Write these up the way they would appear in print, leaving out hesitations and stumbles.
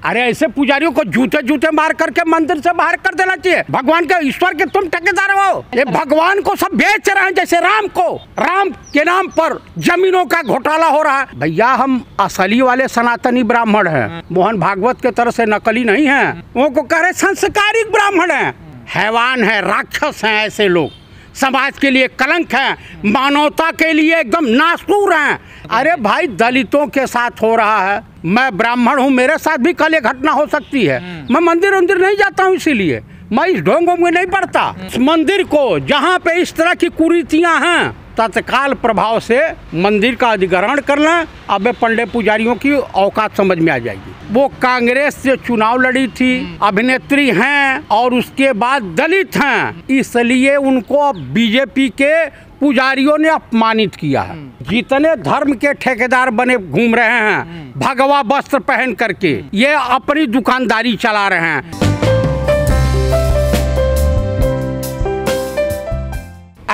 अरे ऐसे पुजारियों को जूते जूते मार करके मंदिर से बाहर कर देना चाहिए। भगवान के ईश्वर के तुम ठेकेदार हो। ये भगवान को सब बेच रहे हैं, जैसे राम को। राम के नाम पर जमीनों का घोटाला हो रहा है। भैया हम असली वाले सनातनी ब्राह्मण हैं, मोहन भागवत के तरह से नकली नहीं है। वो को कह रहे संस्कारिक ब्राह्मण है, हैवान है, राक्षस हैं। ऐसे लोग समाज के लिए कलंक है, मानवता के लिए एकदम नासूर हैं। अरे भाई दलितों के साथ हो रहा है। मैं ब्राह्मण हूँ, मेरे साथ भी कल ये घटना हो सकती है। मैं मंदिर नहीं जाता हूँ, इसीलिए मैं इस ढोंगों में नहीं पड़ता। इस मंदिर को जहाँ पे इस तरह की कुरीतियाँ हैं, तत्काल प्रभाव से मंदिर का अधिग्रहण कर लें। अब पंडे पुजारियों की औकात समझ में आ जाएगी। वो कांग्रेस से चुनाव लड़ी थी, अभिनेत्री हैं और उसके बाद दलित हैं, इसलिए उनको बीजेपी के पुजारियों ने अपमानित किया है। जितने धर्म के ठेकेदार बने घूम रहे हैं भगवा वस्त्र पहन करके, ये अपनी दुकानदारी चला रहे हैं।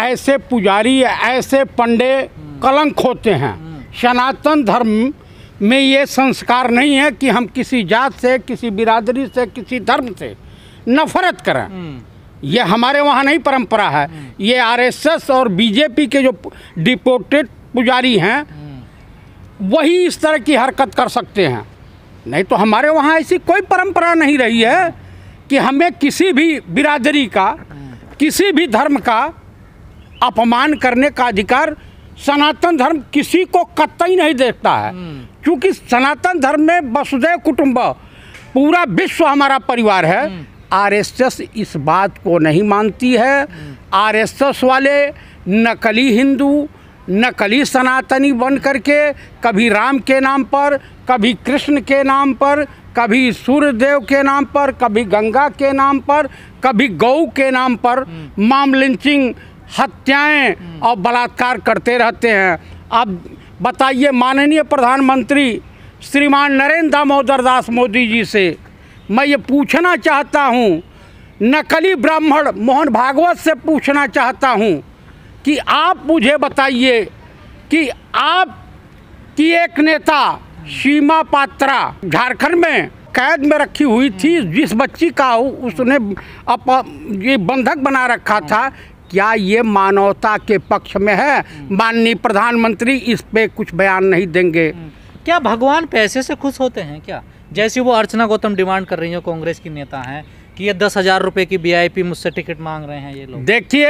ऐसे पुजारी, ऐसे पंडे कलंक होते हैं। सनातन धर्म में ये संस्कार नहीं है कि हम किसी जात से, किसी बिरादरी से, किसी धर्म से नफरत करें। ये हमारे वहाँ नहीं परंपरा है। ये आरएसएस और बीजेपी के जो डिपोटेड पुजारी हैं वही इस तरह की हरकत कर सकते हैं, नहीं तो हमारे वहाँ ऐसी कोई परंपरा नहीं रही है कि हमें किसी भी बिरादरी का, किसी भी धर्म का अपमान करने का अधिकार सनातन धर्म किसी को कतई नहीं देता है। क्योंकि सनातन धर्म में वसुधैव कुटुंब, पूरा विश्व हमारा परिवार है। आरएसएस इस बात को नहीं मानती है। आरएसएस वाले नकली हिंदू, नकली सनातनी बन करके कभी राम के नाम पर, कभी कृष्ण के नाम पर, कभी सूर्यदेव के नाम पर, कभी गंगा के नाम पर, कभी गौ के नाम पर मॉब लिंचिंग, हत्याएं और बलात्कार करते रहते हैं। अब बताइए, माननीय प्रधानमंत्री श्रीमान नरेंद्र दामोदर दास मोदी जी से मैं ये पूछना चाहता हूँ, नकली ब्राह्मण मोहन भागवत से पूछना चाहता हूँ कि आप मुझे बताइए कि आप की एक नेता सीमा पात्रा झारखंड में कैद में रखी हुई थी, जिस बच्ची का उसने ये बंधक बना रखा था, क्या ये मानवता के पक्ष में है? माननीय प्रधानमंत्री इस पे कुछ बयान नहीं देंगे। क्या भगवान पैसे से खुश होते हैं क्या? जैसे वो अर्चना गौतम डिमांड कर रही है, कांग्रेस की नेता हैं, कि ये 10,000 रुपए की वीआईपी मुझसे टिकट मांग रहे हैं ये लोग। देखिए,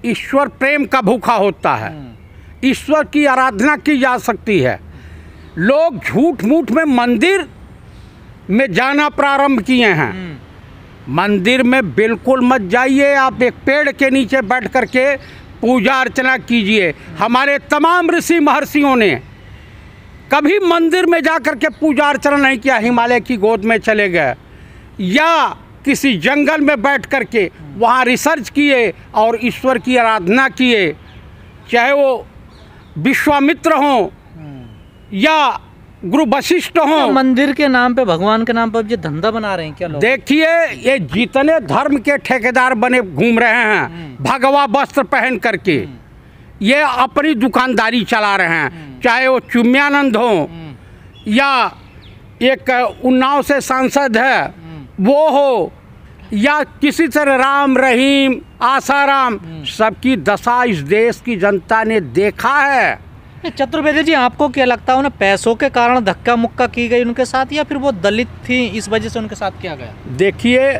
ईश्वर प्रेम का भूखा होता है, ईश्वर की आराधना की जा सकती है। लोग झूठ मूठ में मंदिर में जाना प्रारंभ किए हैं। मंदिर में बिल्कुल मत जाइए। आप एक पेड़ के नीचे बैठ करके पूजा अर्चना कीजिए। हमारे तमाम ऋषि महर्षियों ने कभी मंदिर में जा करके पूजा अर्चना नहीं किया। हिमालय की गोद में चले गए या किसी जंगल में बैठ करके वहाँ रिसर्च किए और ईश्वर की आराधना किए, चाहे वो विश्वामित्र हों या गुरु वशिष्ठ हों। मंदिर के नाम पे, भगवान के नाम पर ये धंधा बना रहे हैं क्या लोग? देखिए, ये जितने धर्म के ठेकेदार बने घूम रहे हैं भगवा वस्त्र पहन करके, ये अपनी दुकानदारी चला रहे हैं। चाहे वो चुम्यानंद हो या एक उन्नाव से सांसद है वो हो, या किसी तरह राम रहीम, आसाराम, सबकी दशा इस देश की जनता ने देखा है। चतुर्वेदी जी, आपको क्या लगता है उन्हें पैसों के कारण धक्का मुक्का की गई उनके साथ, या फिर वो दलित थी इस वजह से उनके साथ किया गया? देखिए,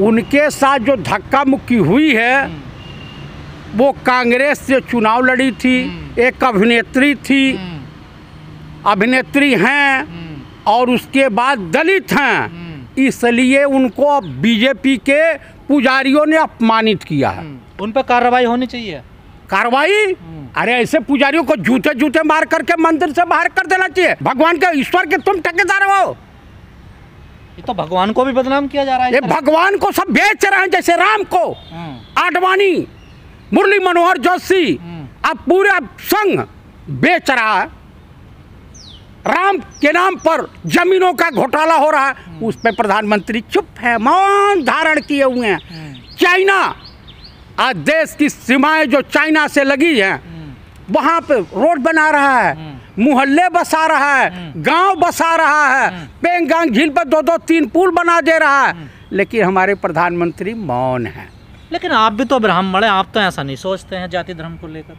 उनके साथ जो धक्का मुक्की हुई है वो कांग्रेस से चुनाव लड़ी थी, एक अभिनेत्री थी, अभिनेत्री हैं और उसके बाद दलित हैं, इसलिए उनको बीजेपी के पुजारियों ने अपमानित किया है। उन पर कार्रवाई होनी चाहिए। कार्रवाई? अरे ऐसे पुजारियों को जूते जूते मार करके मंदिर से बाहर कर देना चाहिए। भगवान के ईश्वर के तुम ठेकेदार हो। ये तो भगवान को भी बदनाम किया जा रहा है। ये भगवान को सब बेच रहे हैं, जैसे राम को आडवाणी, मुरली मनोहर जोशी, अब पूरा संघ बेच रहा है। राम के नाम पर जमीनों का घोटाला हो रहा है, उस पर प्रधानमंत्री चुप है, मौन धारण किए हुए हैं। चाइना, आज देश की सीमाएं जो चाइना से लगी हैं वहाँ पे रोड बना रहा है, मोहल्ले बसा रहा है, गांव बसा रहा है, पेंगांग झील पर 2-2 3 पुल बना दे रहा है, लेकिन हमारे प्रधानमंत्री मौन हैं। लेकिन आप भी तो ब्राह्मण हैं, आप तो ऐसा नहीं सोचते हैं जाति धर्म को लेकर।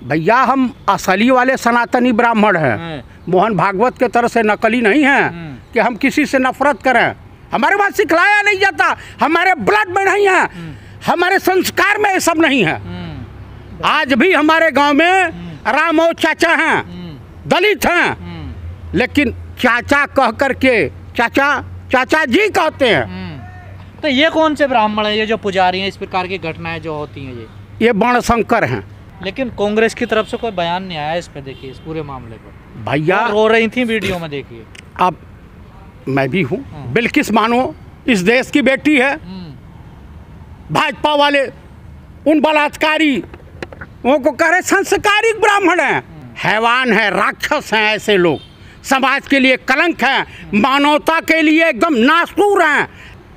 भैया हम असली वाले सनातनी ब्राह्मण हैं, मोहन भागवत के तरह से नकली नहीं हैं कि हम किसी से नफरत करें। हमारे पास सिखलाया नहीं जाता, हमारे ब्लड में नहीं है, हमारे संस्कार में ये सब नहीं है। आज भी हमारे गांव में राम और चाचा हैं, दलित हैं, लेकिन चाचा कह करके चाचा जी कहते हैं। तो ये कौन से ब्राह्मण हैं ये जो पुजारी हैं, इस प्रकार की घटनाएं जो होती हैं ये वर्णशंकर हैं। लेकिन कांग्रेस की तरफ से कोई बयान नहीं आया इस पे, देखिए इस पूरे मामले पर। भैया रो रही थी वीडियो में, देखिए। अब मैं भी हूँ, बिल्किस बानो इस देश की बेटी है। भाजपा वाले उन बलात्कारी वो को कह रहे संस्कारी ब्राह्मण हैं, हैवान है, राक्षस हैं। ऐसे लोग समाज के लिए कलंक है, मानवता के लिए एकदम नासूर हैं।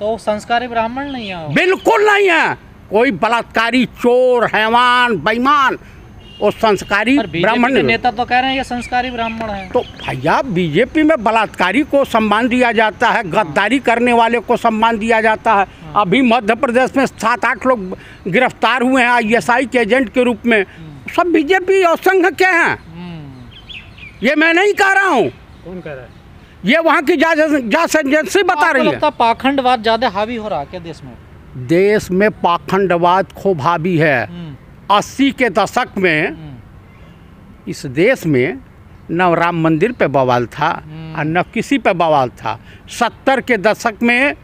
तो संस्कारी ब्राह्मण नहीं है, बिल्कुल नहीं है। कोई बलात्कारी, चोर, हैवान, बेईमान वो संस्कारी ब्राह्मण नहीं। नेता तो कह रहे हैं ये संस्कारी ब्राह्मण है। तो भैया बीजेपी में बलात्कारी को सम्मान दिया जाता है, गद्दारी करने वाले को सम्मान दिया जाता है। अभी मध्य प्रदेश में 7-8 लोग गिरफ्तार हुए हैं ISI के एजेंट के रूप में, सब बीजेपी और संघ के हैं। ये मैं नहीं कह रहा हूँ, कौन कह रहा है? ये वहाँ की जांच एजेंसी बता रही है। पाखंडवाद ज्यादा हावी हो रहा है क्या देश में? देश में पाखंडवाद खूब हावी है। 80 के दशक में इस देश में न राम मंदिर पे बवाल था और न किसी पे बवाल था। 70 के दशक में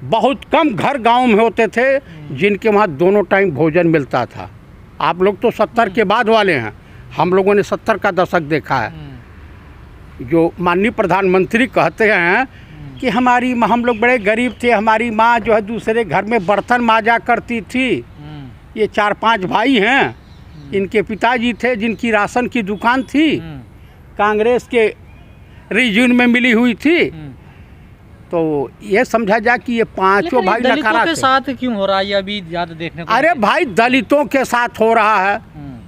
बहुत कम घर गांव में होते थे जिनके वहाँ दोनों टाइम भोजन मिलता था। आप लोग तो 70 के बाद वाले हैं, हम लोगों ने 70 का दशक देखा है। जो माननीय प्रधानमंत्री कहते हैं कि हम लोग बड़े गरीब थे, हमारी माँ जो है दूसरे घर में बर्तन मांजा करती थी। ये 4-5 भाई हैं, इनके पिताजी थे जिनकी राशन की दुकान थी, कांग्रेस के रीजन में मिली हुई थी। तो ये समझा जा कि ये 5 भाई दलितों के साथ क्यों हो रहा है ये अभी ज़्यादा देखने को? अरे भाई दलितों के साथ हो रहा है।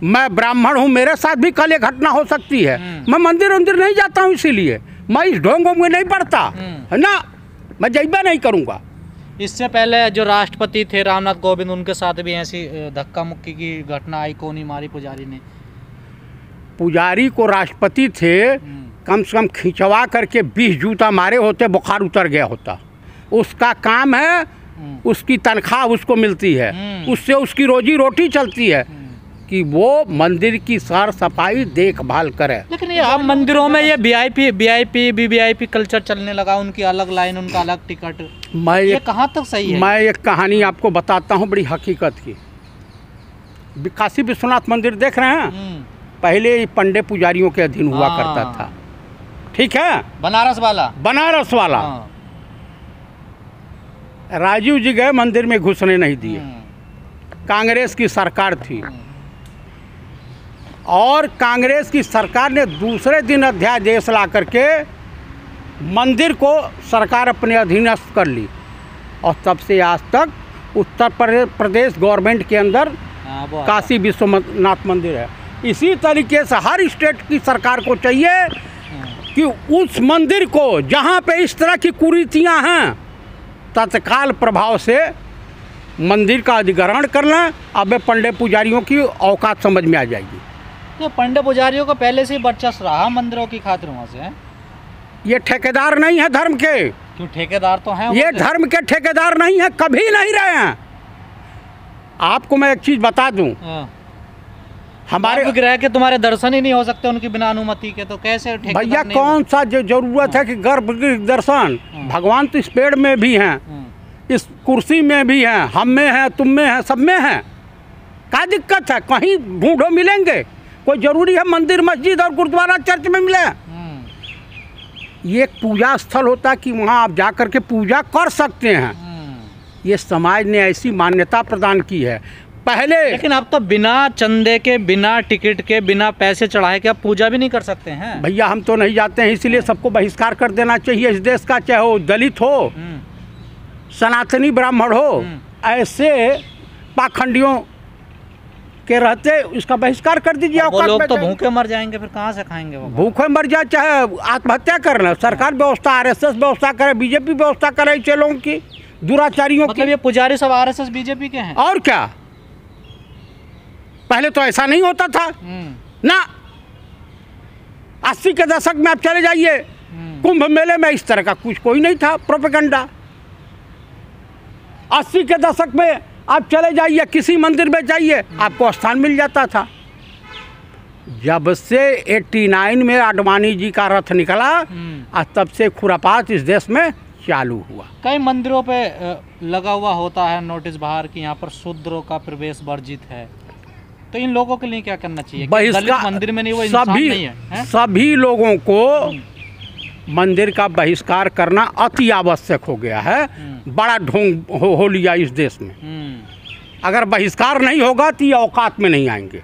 मैं ब्राह्मण हूँ, मेरे साथ भी कल ये घटना हो सकती है। मैं मंदिर नहीं जाता हूँ, इसीलिए मैं इस ढोंगों में नहीं पड़ता है ना, मैं जइबा नहीं करूँगा। इससे पहले जो राष्ट्रपति थे रामनाथ कोविंद, उनके साथ भी ऐसी धक्का मुक्की की घटना आई, कोनी मारी पुजारी ने। पुजारी को राष्ट्रपति थे, कम से कम खिंचवा करके 20 जूता मारे होते, बुखार उतर गया होता। उसका काम है, उसकी तनख्वाह उसको मिलती है, उससे उसकी रोजी रोटी चलती है कि वो मंदिर की साफ सफाई देखभाल करे। लेकिन ये अब मंदिरों में ये वीआईपी कल्चर चलने लगा, उनकी अलग लाइन, उनका अलग टिकट। ये कहाँ तक सही है? मैं एक कहानी आपको बताता हूँ बड़ी हकीकत की। काशी विश्वनाथ मंदिर देख रहे हैं, पहले पंडे पुजारियों के अधीन हुआ करता था, ठीक है? बनारस वाला। राजीव जी गए, मंदिर में घुसने नहीं दिए, कांग्रेस की सरकार थी। और कांग्रेस की सरकार ने दूसरे दिन अध्यादेश ला करके मंदिर को सरकार अपने अधीनस्थ कर ली, और तब से आज तक उत्तर प्रदेश गवर्नमेंट के अंदर काशी विश्वनाथ मंदिर है। इसी तरीके से हर स्टेट की सरकार को चाहिए कि उस मंदिर को जहाँ पे इस तरह की कुरीतियाँ हैं तत्काल प्रभाव से मंदिर का अधिग्रहण कर लें। अब पंडे पुजारियों की औकात समझ में आ जाएगी। तो पंडे पुजारियों को पहले से ही वर्चस्व रहा मंदिरों की खातिर वहाँ से। ये ठेकेदार नहीं है धर्म के। क्यों? ठेकेदार तो हैं। ये धर्म के ठेकेदार नहीं है, कभी नहीं रहे हैं। आपको मैं एक चीज़ बता दूं, हमारे ग्रह के तुम्हारे दर्शन ही नहीं हो सकते उनकी बिना अनुमति के, तो कैसे? भैया कौन सा जो जरूरत है कि गर्भ दर्शन? भगवान तो इस पेड़ में भी हैं, इस कुर्सी में भी हैं, हम में हैं, तुम में हैं, सब में हैं। क्या दिक्कत है? कहीं ढूंढो मिलेंगे। कोई जरूरी है मंदिर, मस्जिद और गुरुद्वारा, चर्च में मिले? ये एक पूजा स्थल होता है कि वहाँ आप जा कर के पूजा कर सकते हैं। ये समाज ने ऐसी मान्यता प्रदान की है पहले। लेकिन अब तो बिना चंदे के, बिना टिकट के, बिना पैसे चढ़ाए के आप पूजा भी नहीं कर सकते हैं। भैया हम तो नहीं जाते हैं, इसीलिए सबको बहिष्कार कर देना चाहिए इस देश का, चाहे वो दलित हो, सनातनी ब्राह्मण हो। ऐसे पाखंडियों के रहते इसका बहिष्कार कर दीजिए। वो औकात लोग में तो जाएंगे। भूखे मर जाएंगे, फिर कहाँ से खाएंगे वो? भूखे मर जाए चाहे आत्महत्या करना, सरकार व्यवस्था आरएसएस व्यवस्था करे, बीजेपी व्यवस्था करे ऐसे लोगों की, दुराचारियों मतलब की। ये पुजारी सब आरएसएस बीजेपी के हैं? और क्या, पहले तो ऐसा नहीं होता था ना। 80 के दशक में आप चले जाइए, कुंभ मेले में इस तरह का कुछ कोई नहीं था प्रोपेगेंडा। 80 के दशक में आप चले जाइए, किसी मंदिर में जाइए, आपको स्थान मिल जाता था। जब से 89 में आडवाणी जी का रथ निकला, आज तब से खुरापात इस देश में चालू हुआ। कई मंदिरों पे लगा हुआ होता है नोटिस बाहर कि यहाँ पर शूद्रों का प्रवेश वर्जित है, तो इन लोगों के लिए क्या करना चाहिए? दलित मंदिर में नहीं, वो इंसान नहीं है, हैं? सभी लोगों को मंदिर का बहिष्कार करना अति आवश्यक हो गया है। बड़ा ढोंग हो लिया इस देश में। अगर बहिष्कार नहीं होगा तो ये औकात में नहीं आएंगे।